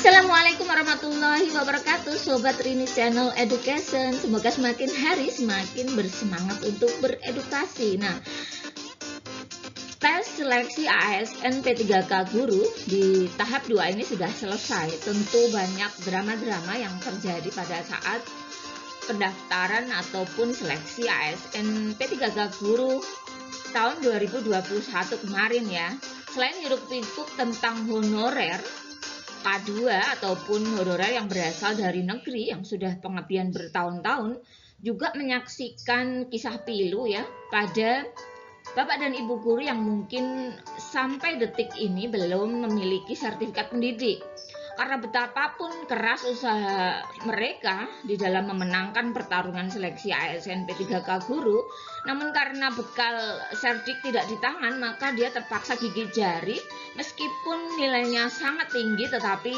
Assalamualaikum warahmatullahi wabarakatuh, Sobat Rini Channel Education. Semoga semakin hari semakin bersemangat untuk beredukasi. Nah, tes seleksi ASN P3K Guru di tahap 2 ini sudah selesai. Tentu banyak drama-drama yang terjadi pada saat pendaftaran ataupun seleksi ASN P3K Guru tahun 2021 kemarin ya. Selain hiruk-pikuk tentang honorer K2 ataupun honorer yang berasal dari negeri yang sudah pengabdian bertahun-tahun, juga menyaksikan kisah pilu ya pada Bapak dan Ibu guru yang mungkin sampai detik ini belum memiliki sertifikat pendidik. Karena betapapun keras usaha mereka di dalam memenangkan pertarungan seleksi ASN P3K Guru, namun karena bekal serdik tidak di tangan, maka dia terpaksa gigit jari. Meskipun nilainya sangat tinggi, tetapi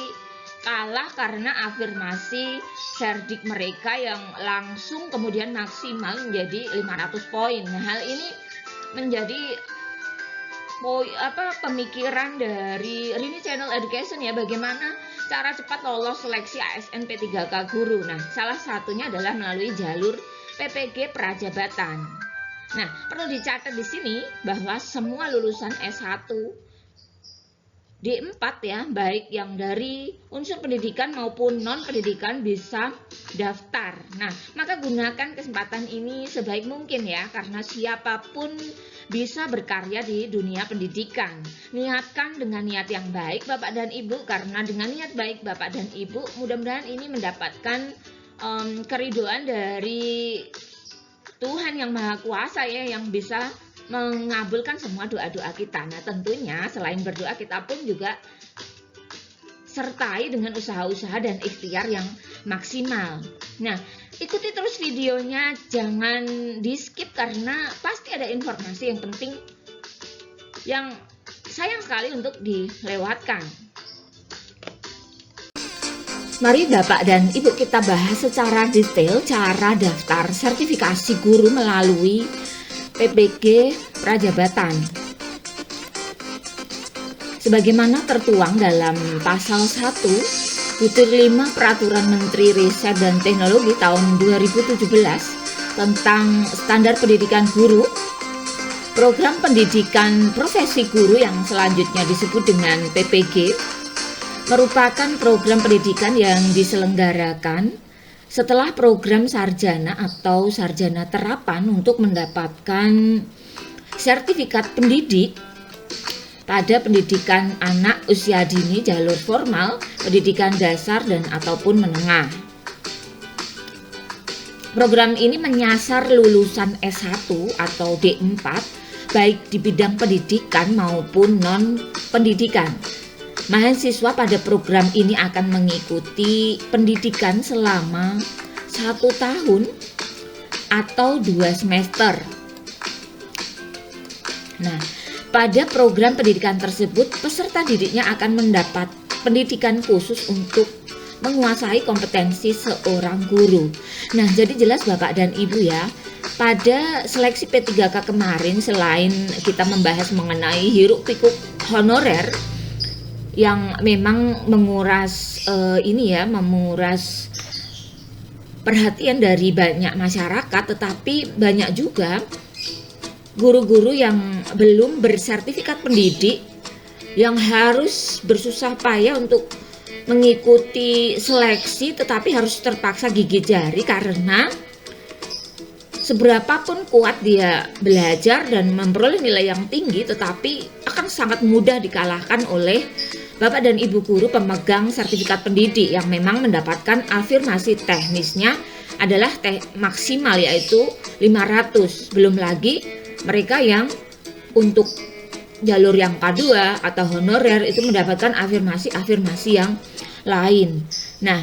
kalah karena afirmasi serdik mereka yang langsung kemudian maksimal menjadi 500 poin. Nah, hal ini menjadi pemikiran dari Rini Channel Education ya, bagaimana cara cepat lolos seleksi ASN P3K Guru. Nah, salah satunya adalah melalui jalur PPG Prajabatan. Nah, perlu dicatat di sini bahwa semua lulusan S1 D4 ya, baik yang dari unsur pendidikan maupun non pendidikan bisa daftar. Nah, maka gunakan kesempatan ini sebaik mungkin ya, karena siapapun bisa berkarya di dunia pendidikan. Niatkan dengan niat yang baik Bapak dan Ibu, karena dengan niat baik Bapak dan Ibu mudah-mudahan ini mendapatkan keridoan dari Tuhan yang Maha Kuasa ya, yang bisa mengabulkan semua doa-doa kita. Nah, tentunya selain berdoa, kita pun juga sertai dengan usaha-usaha dan ikhtiar yang maksimal. Nah, ikuti terus videonya, jangan di skip karena pasti ada informasi yang penting yang sayang sekali untuk dilewatkan. Mari Bapak dan Ibu kita bahas secara detail cara daftar sertifikasi guru melalui PPG Prajabatan. Sebagaimana tertuang dalam pasal 1 butir 5 Peraturan Menteri Riset dan Teknologi tahun 2017 tentang standar pendidikan guru, program pendidikan profesi guru yang selanjutnya disebut dengan PPG merupakan program pendidikan yang diselenggarakan setelah program sarjana atau sarjana terapan untuk mendapatkan sertifikat pendidik pada pendidikan anak usia dini, jalur formal, pendidikan dasar dan ataupun menengah. Program ini menyasar lulusan S1 atau D4 baik di bidang pendidikan maupun non pendidikan. Mahasiswa pada program ini akan mengikuti pendidikan selama 1 tahun atau 2 semester. Nah, pada program pendidikan tersebut, peserta didiknya akan mendapat pendidikan khusus untuk menguasai kompetensi seorang guru. Nah, jadi jelas Bapak dan Ibu ya, pada seleksi P3K kemarin selain kita membahas mengenai hiruk-pikuk honorer yang memang menguras menguras perhatian dari banyak masyarakat, tetapi banyak juga guru-guru yang belum bersertifikat pendidik yang harus bersusah payah untuk mengikuti seleksi, tetapi harus terpaksa gigit jari karena seberapapun kuat dia belajar dan memperoleh nilai yang tinggi, tetapi akan sangat mudah dikalahkan oleh Bapak dan Ibu guru pemegang sertifikat pendidik yang memang mendapatkan afirmasi teknisnya adalah maksimal yaitu 500. Belum lagi mereka yang untuk jalur yang K2 atau honorer itu mendapatkan afirmasi yang lain. Nah,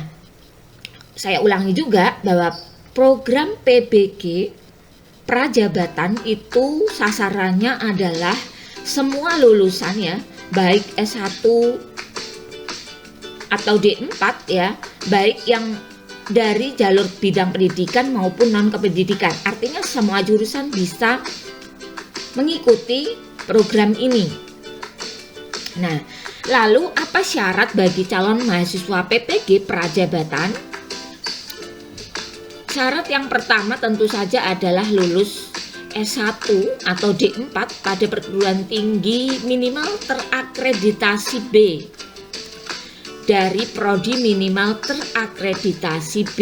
saya ulangi juga bahwa program PPG Prajabatan itu sasarannya adalah semua lulusan ya, baik S1 atau D4 ya, baik yang dari jalur bidang pendidikan maupun non kependidikan. Artinya semua jurusan bisa mengikuti program ini. Nah, Lalu apa syarat bagi calon mahasiswa PPG Prajabatan? Syarat yang pertama tentu saja adalah lulus S1 atau D4 pada perguruan tinggi minimal terakreditasi B dari prodi minimal terakreditasi B.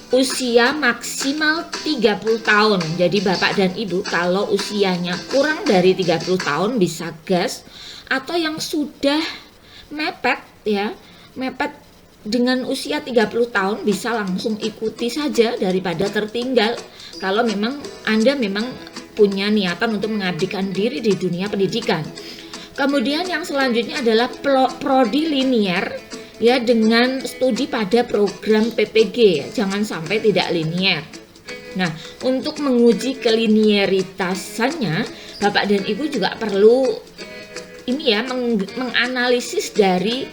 Usia maksimal 30 tahun. Jadi Bapak dan Ibu kalau usianya kurang dari 30 tahun bisa gas, atau yang sudah mepet ya, mepet dengan usia 30 tahun bisa langsung ikuti saja daripada tertinggal kalau memang Anda memang punya niatan untuk mengabdikan diri di dunia pendidikan. Kemudian yang selanjutnya adalah prodi linier ya, dengan studi pada program PPG ya, jangan sampai tidak linier. Nah, untuk menguji keliniaritasannya, Bapak dan Ibu juga perlu ini ya, menganalisis dari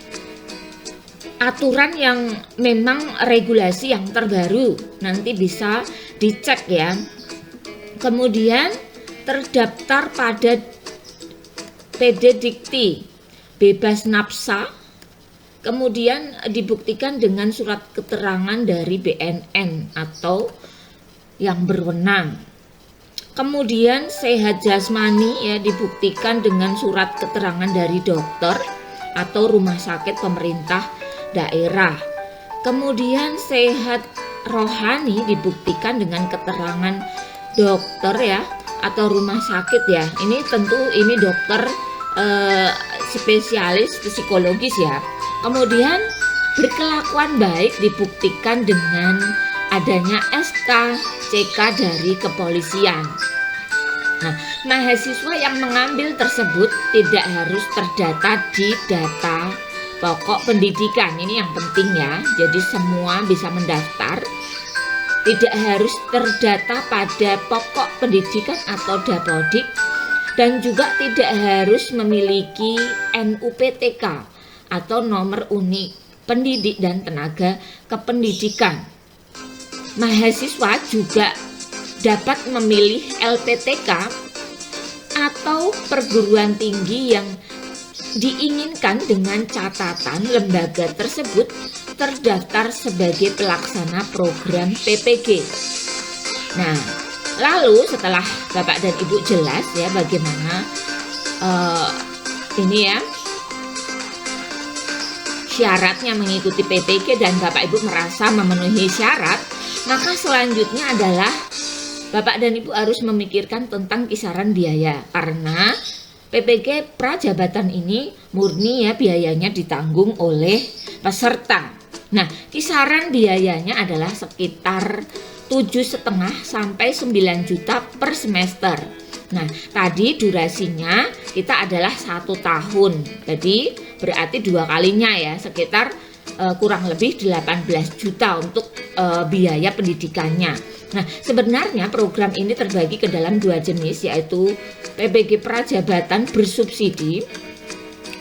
aturan yang memang regulasi yang terbaru, nanti bisa dicek ya. Kemudian terdaftar pada PD Dikti, bebas nafsa. Kemudian dibuktikan dengan surat keterangan dari BNN atau yang berwenang. Kemudian sehat jasmani ya, dibuktikan dengan surat keterangan dari dokter atau rumah sakit pemerintah daerah. Kemudian sehat rohani dibuktikan dengan keterangan dokter ya atau rumah sakit ya. Ini tentu ini dokter spesialis psikologis ya. Kemudian berkelakuan baik dibuktikan dengan adanya SK CK dari kepolisian. Nah, mahasiswa yang mengambil tersebut tidak harus terdata di data pokok pendidikan. Ini yang penting ya. Jadi semua bisa mendaftar. Tidak harus terdata pada pokok pendidikan atau Dapodik, dan juga tidak harus memiliki NUPTK atau nomor unik pendidik dan tenaga kependidikan. Mahasiswa juga dapat memilih LPTK atau perguruan tinggi yang diinginkan dengan catatan lembaga tersebut terdaftar sebagai pelaksana program PPG. Nah, lalu setelah Bapak dan Ibu jelas ya bagaimana ini ya syaratnya mengikuti PPG dan Bapak Ibu merasa memenuhi syarat, maka selanjutnya adalah Bapak dan Ibu harus memikirkan tentang kisaran biaya, karena PPG Prajabatan ini murni ya biayanya ditanggung oleh peserta. Nah, kisaran biayanya adalah sekitar 7,5 sampai 9 juta per semester. Nah, tadi durasinya kita adalah 1 tahun, jadi berarti 2 kalinya ya, sekitar kurang lebih 18 juta untuk biaya pendidikannya. Nah, sebenarnya program ini terbagi ke dalam 2 jenis, yaitu PPG Prajabatan bersubsidi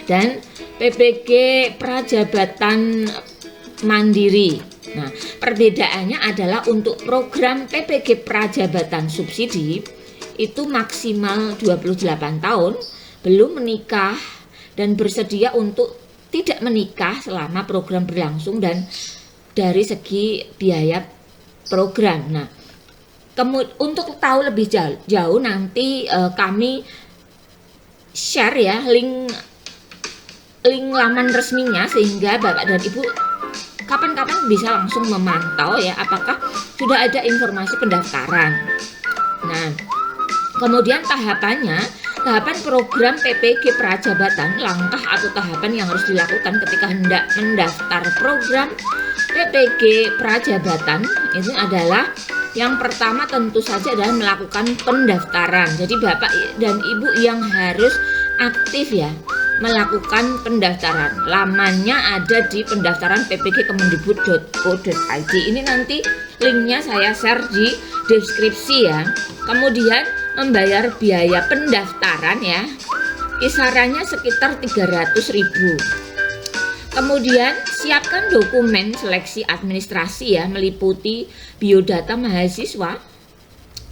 dan PPG Prajabatan mandiri. Nah, perbedaannya adalah untuk program PPG Prajabatan subsidi itu maksimal 28 tahun, belum menikah dan bersedia untuk tidak menikah selama program berlangsung dan dari segi biaya program. Nah, untuk tahu lebih jauh nanti kami share ya link laman resminya, sehingga Bapak dan Ibu kapan-kapan bisa langsung memantau ya apakah sudah ada informasi pendaftaran. Nah, kemudian tahapan program PPG Prajabatan, langkah atau tahapan yang harus dilakukan ketika hendak mendaftar program PPG Prajabatan itu adalah yang pertama tentu saja adalah melakukan pendaftaran. Jadi Bapak dan Ibu yang harus aktif ya melakukan pendaftaran. Lamannya ada di pendaftaran ppg.kemendikbud.go.id. Ini nanti linknya saya share di deskripsi ya. Kemudian membayar biaya pendaftaran ya, kisarannya sekitar 300.000. Kemudian siapkan dokumen seleksi administrasi ya, meliputi biodata mahasiswa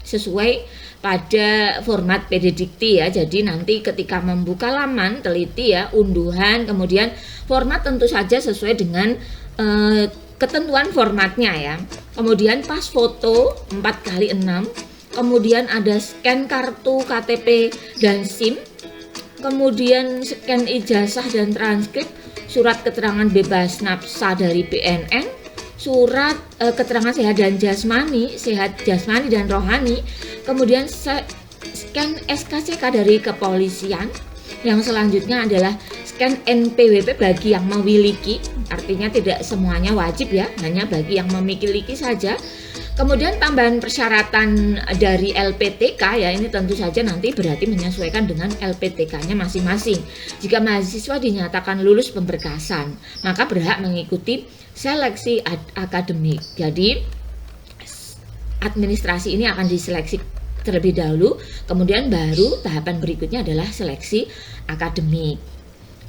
sesuai pada format PD Dikti ya. Jadi nanti ketika membuka laman teliti ya, unduhan, kemudian format tentu saja sesuai dengan ketentuan formatnya ya. Kemudian pas foto 4x6, kemudian ada scan kartu KTP dan SIM, kemudian scan ijazah dan transkrip, surat keterangan bebas nafsa dari BNN, surat keterangan sehat jasmani dan rohani, kemudian scan SKCK dari kepolisian. Yang selanjutnya adalah scan NPWP bagi yang memiliki, artinya tidak semuanya wajib ya, hanya bagi yang memiliki saja. Kemudian tambahan persyaratan dari LPTK ya, ini tentu saja nanti berarti menyesuaikan dengan LPTK-nya masing-masing. Jika mahasiswa dinyatakan lulus pemberkasan, maka berhak mengikuti seleksi akademik. Jadi administrasi ini akan diseleksi terlebih dahulu, kemudian baru tahapan berikutnya adalah seleksi akademik.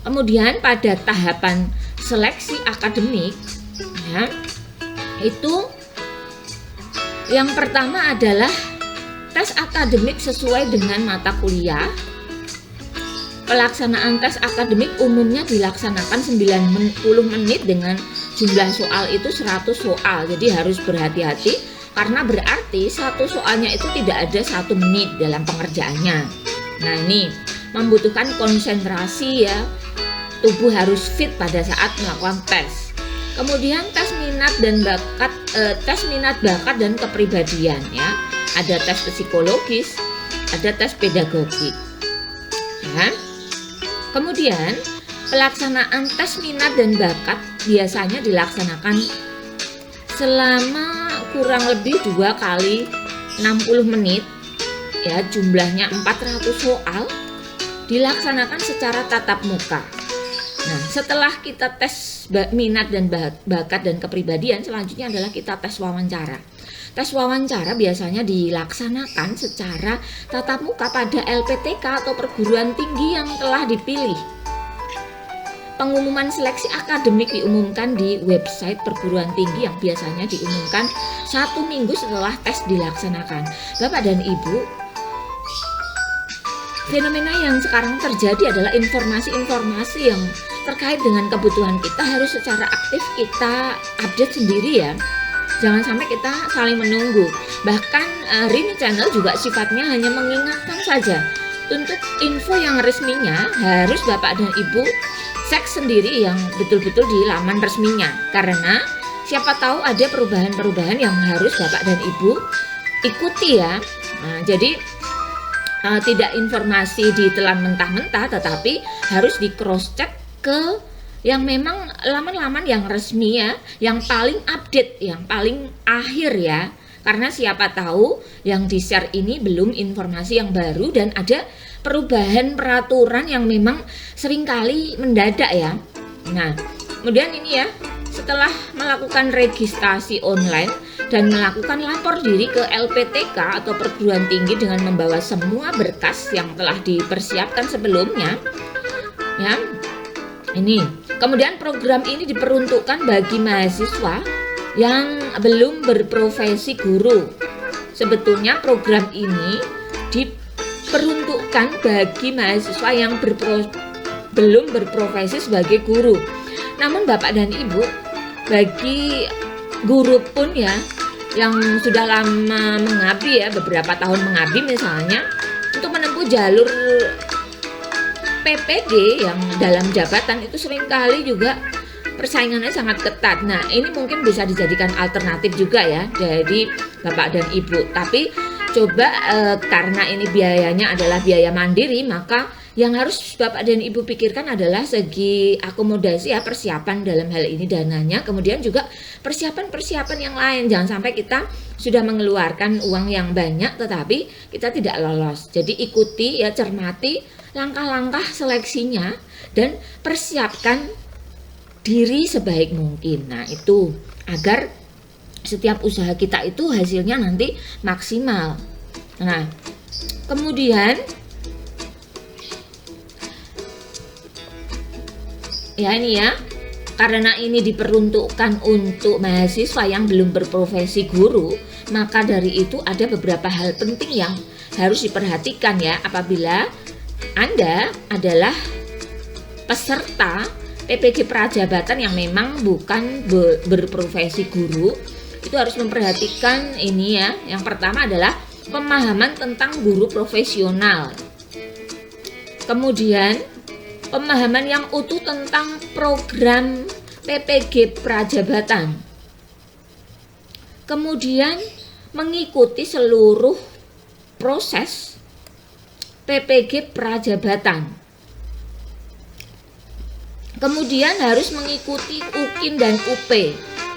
Kemudian pada tahapan seleksi akademik ya, itu yang pertama adalah tes akademik sesuai dengan mata kuliah. Pelaksanaan tes akademik umumnya dilaksanakan 90 menit dengan jumlah soal itu 100 soal. Jadi harus berhati-hati karena berarti satu soalnya itu tidak ada 1 menit dalam pengerjaannya. Nah ini membutuhkan konsentrasi ya, tubuh harus fit pada saat melakukan tes. Kemudian tes minat bakat dan kepribadian ya. Ada tes psikologis, ada tes pedagogik. Ya. Kemudian pelaksanaan tes minat dan bakat biasanya dilaksanakan selama kurang lebih 2 kali 60 menit ya, jumlahnya 400 soal, dilaksanakan secara tatap muka. Nah, setelah kita tes minat dan bakat dan kepribadian, selanjutnya adalah kita tes wawancara. Tes wawancara biasanya dilaksanakan secara tatap muka pada LPTK atau perguruan tinggi yang telah dipilih. Pengumuman seleksi akademik diumumkan di website perguruan tinggi yang biasanya diumumkan 1 minggu setelah tes dilaksanakan. Bapak dan Ibu, fenomena yang sekarang terjadi adalah informasi-informasi yang terkait dengan kebutuhan kita harus secara aktif kita update sendiri ya. Jangan sampai kita saling menunggu. Bahkan Rini Channel juga sifatnya hanya mengingatkan saja. Untuk info yang resminya harus Bapak dan Ibu cek sendiri yang betul-betul di laman resminya. Karena siapa tahu ada perubahan-perubahan yang harus Bapak dan Ibu ikuti ya. Nah, jadi tidak informasi ditelan mentah-mentah, tetapi harus di cross check ke yang memang laman-laman yang resmi ya, yang paling update, yang paling akhir ya. Karena siapa tahu yang di-share ini belum informasi yang baru dan ada perubahan peraturan yang memang seringkali mendadak ya. Nah, kemudian ini ya, setelah melakukan registrasi online dan melakukan lapor diri ke LPTK atau perguruan tinggi dengan membawa semua berkas yang telah dipersiapkan sebelumnya ya. Ini, kemudian program ini diperuntukkan bagi mahasiswa yang belum berprofesi guru. Sebetulnya program ini diperuntukkan bagi mahasiswa yang belum berprofesi sebagai guru. Namun Bapak dan Ibu, bagi guru pun ya yang sudah lama mengabdi ya, beberapa tahun mengabdi misalnya, untuk menempuh jalur PPG yang dalam jabatan itu seringkali juga persaingannya sangat ketat. Nah, ini mungkin bisa dijadikan alternatif juga ya, jadi Bapak dan Ibu. Tapi coba karena ini biayanya adalah biaya mandiri, maka yang harus Bapak dan Ibu pikirkan adalah segi akomodasi ya, persiapan dalam hal ini dananya, kemudian juga persiapan-persiapan yang lain. Jangan sampai kita sudah mengeluarkan uang yang banyak tetapi kita tidak lolos. Jadi ikuti ya, cermati langkah-langkah seleksinya dan persiapkan diri sebaik mungkin. Nah, itu agar setiap usaha kita itu hasilnya nanti maksimal. Nah, kemudian ya ini ya, karena ini diperuntukkan untuk mahasiswa yang belum berprofesi guru, maka dari itu ada beberapa hal penting yang harus diperhatikan ya apabila Anda adalah peserta PPG Prajabatan yang memang bukan berprofesi guru. Itu harus memperhatikan ini ya. Yang pertama adalah pemahaman tentang guru profesional. Kemudian pemahaman yang utuh tentang program PPG Prajabatan. Kemudian mengikuti seluruh proses PPG Prajabatan. Kemudian harus mengikuti UKIN dan UP.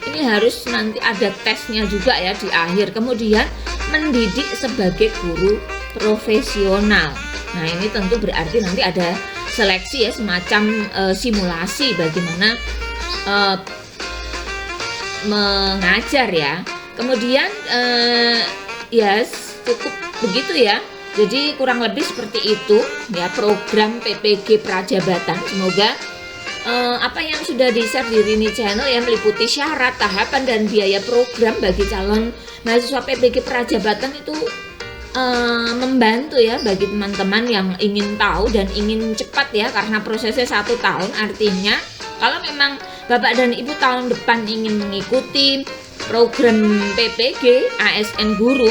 Ini harus nanti ada tesnya juga ya di akhir. Kemudian mendidik sebagai guru profesional. Nah, ini tentu berarti nanti ada seleksi ya, semacam simulasi bagaimana mengajar ya. Kemudian ya cukup begitu ya. Jadi kurang lebih seperti itu ya program PPG Prajabatan. Semoga apa yang sudah di-share di Rini Channel yang meliputi syarat, tahapan, dan biaya program bagi calon mahasiswa PPG Prajabatan itu membantu ya bagi teman-teman yang ingin tahu dan ingin cepat ya, karena prosesnya 1 tahun. Artinya kalau memang Bapak dan Ibu tahun depan ingin mengikuti program PPG ASN Guru,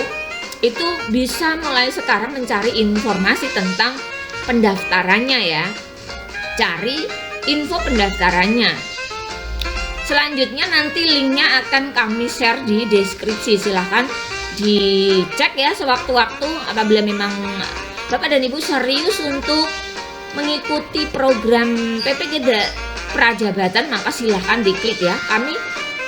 itu bisa mulai sekarang mencari informasi tentang pendaftarannya ya. Cari info pendaftarannya. Selanjutnya nanti linknya akan kami share di deskripsi. Silahkan dicek ya sewaktu-waktu apabila memang Bapak dan Ibu serius untuk mengikuti program PPG Prajabatan, maka silahkan diklik ya. Kami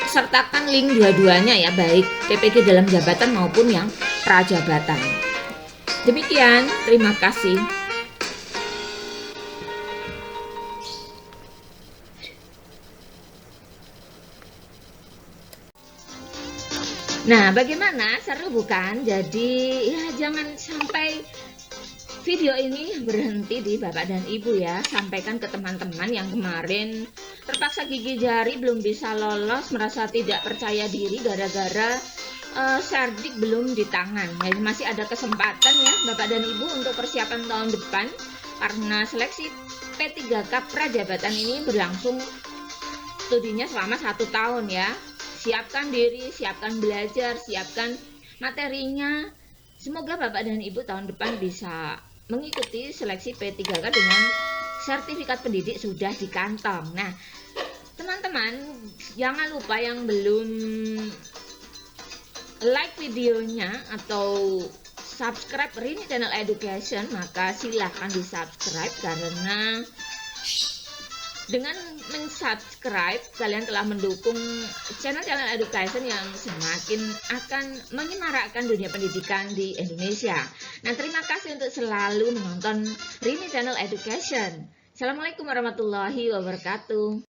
sertakan link dua-duanya ya, baik PPG dalam jabatan maupun yang prajabatan. Demikian, terima kasih. Nah, bagaimana? Seru bukan? Jadi ya jangan sampai video ini berhenti di Bapak dan Ibu ya. Sampaikan ke teman-teman yang kemarin terpaksa gigi jari belum bisa lolos, merasa tidak percaya diri gara-gara Sardik belum di tangan. Jadi masih ada kesempatan ya Bapak dan Ibu untuk persiapan tahun depan, karena seleksi P3K Prajabatan ini berlangsung studinya selama 1 tahun ya. Siapkan diri, siapkan belajar, siapkan materinya. Semoga Bapak dan Ibu tahun depan bisa mengikuti seleksi P3K dengan sertifikat pendidik sudah di kantong. Nah, teman-teman jangan lupa yang belum like videonya atau subscribe Rini Channel Education, maka silahkan di subscribe, karena dengan mensubscribe kalian telah mendukung channel education yang semakin akan menyemarakkan dunia pendidikan di Indonesia. Nah, terima kasih untuk selalu menonton Rini Channel Education. Assalamualaikum warahmatullahi wabarakatuh.